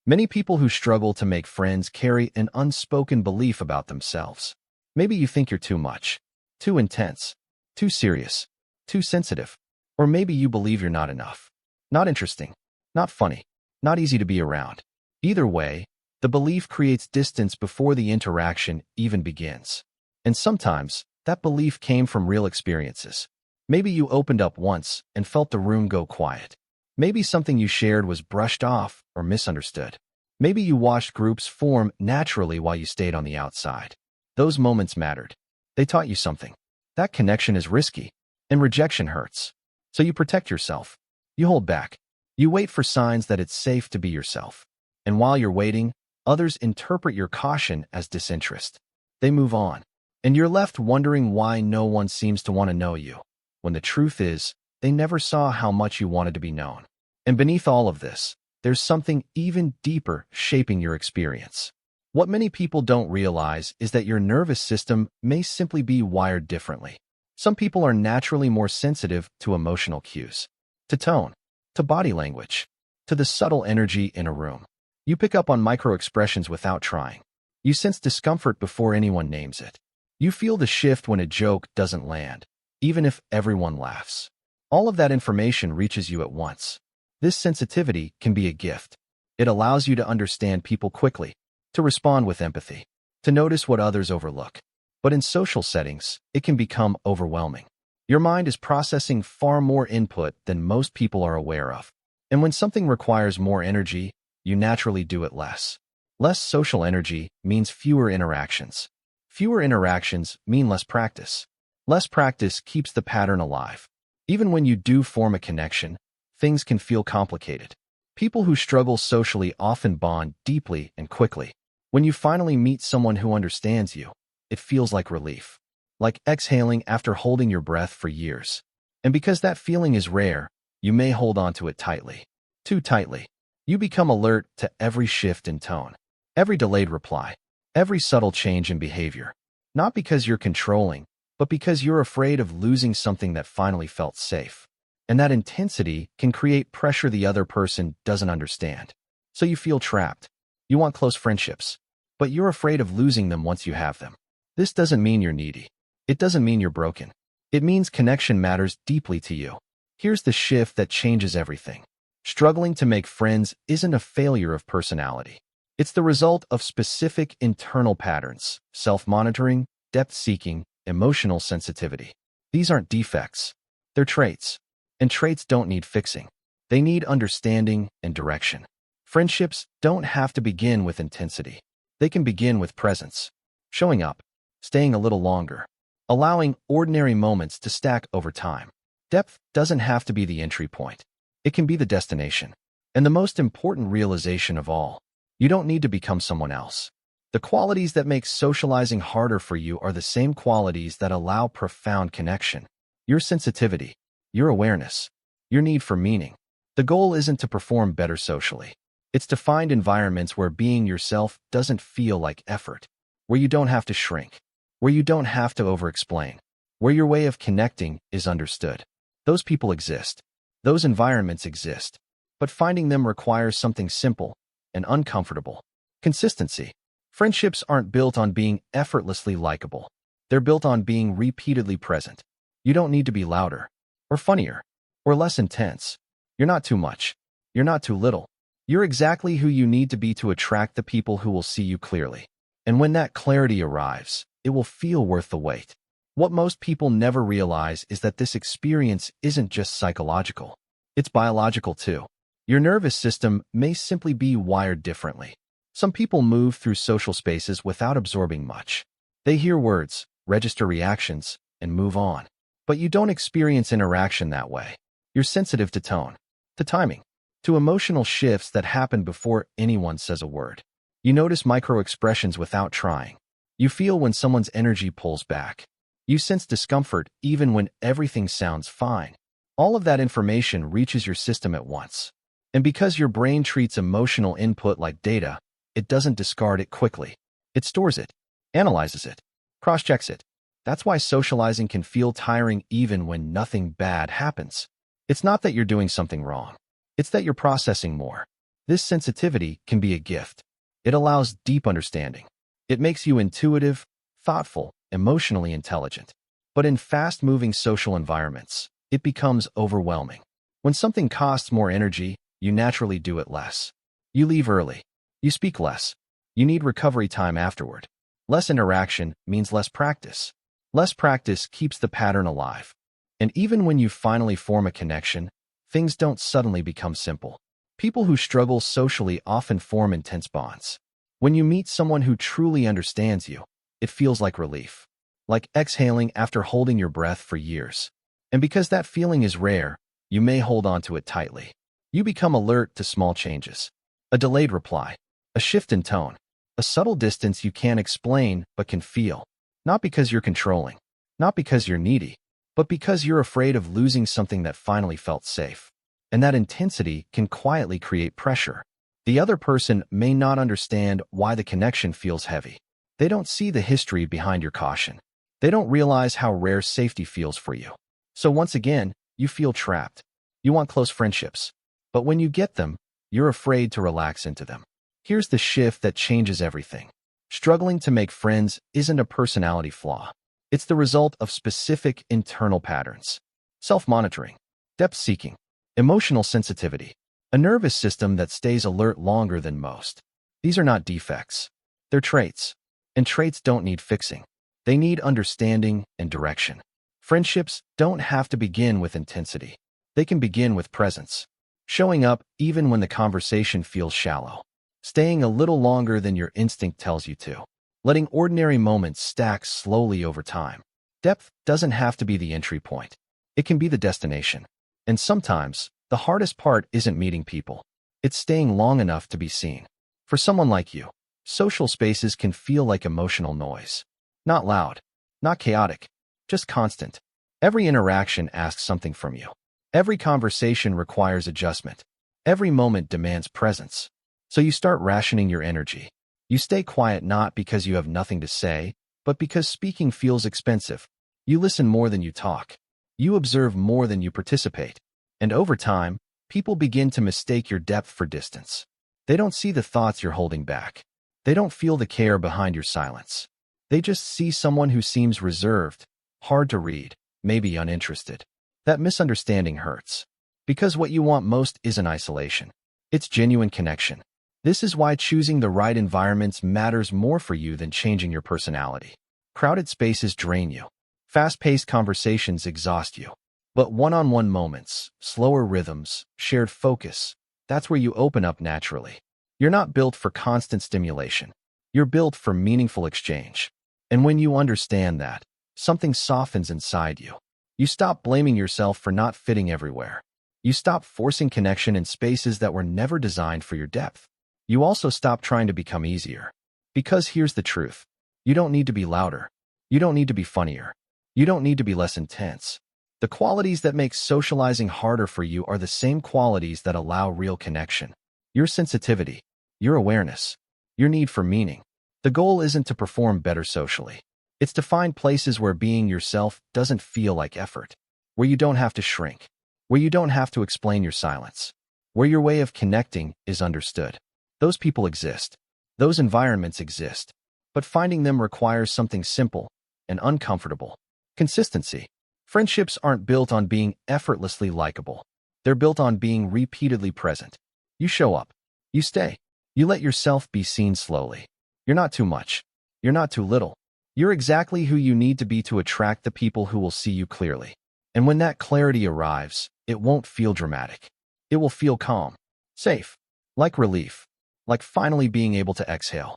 Many people who struggle to make friends carry an unspoken belief about themselves. Maybe you think you're too much, too intense, too serious, too sensitive, or maybe you believe you're not enough, not interesting, not funny, not easy to be around. Either way, the belief creates distance before the interaction even begins. And sometimes, that belief came from real experiences. Maybe you opened up once and felt the room go quiet. Maybe something you shared was brushed off or misunderstood. Maybe you watched groups form naturally while you stayed on the outside. Those moments mattered. They taught you something. That connection is risky, and rejection hurts. So you protect yourself. You hold back. You wait for signs that it's safe to be yourself. And while you're waiting, others interpret your caution as disinterest. They move on. And you're left wondering why no one seems to want to know you, when the truth is, they never saw how much you wanted to be known. And beneath all of this, there's something even deeper shaping your experience. What many people don't realize is that your nervous system may simply be wired differently. Some people are naturally more sensitive to emotional cues, to tone, to body language, to the subtle energy in a room. You pick up on micro-expressions without trying. You sense discomfort before anyone names it. You feel the shift when a joke doesn't land, even if everyone laughs. All of that information reaches you at once. This sensitivity can be a gift. It allows you to understand people quickly, to respond with empathy, to notice what others overlook. But in social settings, it can become overwhelming. Your mind is processing far more input than most people are aware of. And when something requires more energy, you naturally do it less. Less social energy means fewer interactions. Fewer interactions mean less practice. Less practice keeps the pattern alive. Even when you do form a connection, things can feel complicated. People who struggle socially often bond deeply and quickly. When you finally meet someone who understands you, it feels like relief, like exhaling after holding your breath for years. And because that feeling is rare, you may hold on to it tightly. Too tightly. You become alert to every shift in tone, every delayed reply, every subtle change in behavior. Not because you're controlling, but because you're afraid of losing something that finally felt safe. And that intensity can create pressure the other person doesn't understand. So you feel trapped. You want close friendships, but you're afraid of losing them once you have them. This doesn't mean you're needy. It doesn't mean you're broken. It means connection matters deeply to you. Here's the shift that changes everything. Struggling to make friends isn't a failure of personality. It's the result of specific internal patterns: self-monitoring, depth-seeking, emotional sensitivity. These aren't defects. They're traits. And traits don't need fixing. They need understanding and direction. Friendships don't have to begin with intensity. They can begin with presence. Showing up, staying a little longer, allowing ordinary moments to stack over time. Depth doesn't have to be the entry point. It can be the destination. And the most important realization of all, you don't need to become someone else. The qualities that make socializing harder for you are the same qualities that allow profound connection. Your sensitivity, your awareness, your need for meaning. The goal isn't to perform better socially. It's to find environments where being yourself doesn't feel like effort, where you don't have to shrink, where you don't have to over-explain, where your way of connecting is understood. Those people exist. Those environments exist. But finding them requires something simple and uncomfortable: consistency. Friendships aren't built on being effortlessly likable. They're built on being repeatedly present. You don't need to be louder, or funnier, or less intense. You're not too much. You're not too little. You're exactly who you need to be to attract the people who will see you clearly. And when that clarity arrives, it will feel worth the wait. What most people never realize is that this experience isn't just psychological. It's biological too. Your nervous system may simply be wired differently. Some people move through social spaces without absorbing much. They hear words, register reactions, and move on. But you don't experience interaction that way. You're sensitive to tone, to timing, to emotional shifts that happen before anyone says a word. You notice micro-expressions without trying. You feel when someone's energy pulls back. You sense discomfort even when everything sounds fine. All of that information reaches your system at once. And because your brain treats emotional input like data, it doesn't discard it quickly. It stores it, analyzes it, cross-checks it. That's why socializing can feel tiring even when nothing bad happens. It's not that you're doing something wrong. It's that you're processing more. This sensitivity can be a gift. It allows deep understanding. It makes you intuitive, thoughtful, emotionally intelligent. But in fast-moving social environments, it becomes overwhelming. When something costs more energy, you naturally do it less. You leave early. You speak less. You need recovery time afterward. Less interaction means less practice. Less practice keeps the pattern alive. And even when you finally form a connection, things don't suddenly become simple. People who struggle socially often form intense bonds. When you meet someone who truly understands you, it feels like relief. Like exhaling after holding your breath for years. And because that feeling is rare, you may hold on to it tightly. You become alert to small changes. A delayed reply. A shift in tone. A subtle distance you can't explain but can feel. Not because you're controlling. Not because you're needy. But because you're afraid of losing something that finally felt safe. And that intensity can quietly create pressure. The other person may not understand why the connection feels heavy. They don't see the history behind your caution. They don't realize how rare safety feels for you. So once again, you feel trapped. You want close friendships. But when you get them, you're afraid to relax into them. Here's the shift that changes everything. Struggling to make friends isn't a personality flaw. It's the result of specific internal patterns. Self-monitoring, depth-seeking, emotional sensitivity, a nervous system that stays alert longer than most. These are not defects. They're traits. And traits don't need fixing. They need understanding and direction. Friendships don't have to begin with intensity. They can begin with presence. Showing up even when the conversation feels shallow. Staying a little longer than your instinct tells you to. Letting ordinary moments stack slowly over time. Depth doesn't have to be the entry point. It can be the destination. And sometimes, the hardest part isn't meeting people. It's staying long enough to be seen. For someone like you, social spaces can feel like emotional noise. Not loud, not chaotic, just constant. Every interaction asks something from you. Every conversation requires adjustment. Every moment demands presence. So you start rationing your energy. You stay quiet not because you have nothing to say, but because speaking feels expensive. You listen more than you talk. You observe more than you participate. And over time, people begin to mistake your depth for distance. They don't see the thoughts you're holding back. They don't feel the care behind your silence. They just see someone who seems reserved, hard to read, maybe uninterested. That misunderstanding hurts. Because what you want most isn't isolation. It's genuine connection. This is why choosing the right environments matters more for you than changing your personality. Crowded spaces drain you. Fast-paced conversations exhaust you. But one-on-one moments, slower rhythms, shared focus, that's where you open up naturally. You're not built for constant stimulation. You're built for meaningful exchange. And when you understand that, something softens inside you. You stop blaming yourself for not fitting everywhere. You stop forcing connection in spaces that were never designed for your depth. You also stop trying to become easier. Because here's the truth. You don't need to be louder. You don't need to be funnier. You don't need to be less intense. The qualities that make socializing harder for you are the same qualities that allow real connection. Your sensitivity, your awareness, your need for meaning. The goal isn't to perform better socially. It's to find places where being yourself doesn't feel like effort. Where you don't have to shrink. Where you don't have to explain your silence. Where your way of connecting is understood. Those people exist. Those environments exist. But finding them requires something simple and uncomfortable. Consistency. Friendships aren't built on being effortlessly likable. They're built on being repeatedly present. You show up. You stay. You let yourself be seen slowly. You're not too much. You're not too little. You're exactly who you need to be to attract the people who will see you clearly. And when that clarity arrives, it won't feel dramatic. It will feel calm, safe, like relief, like finally being able to exhale.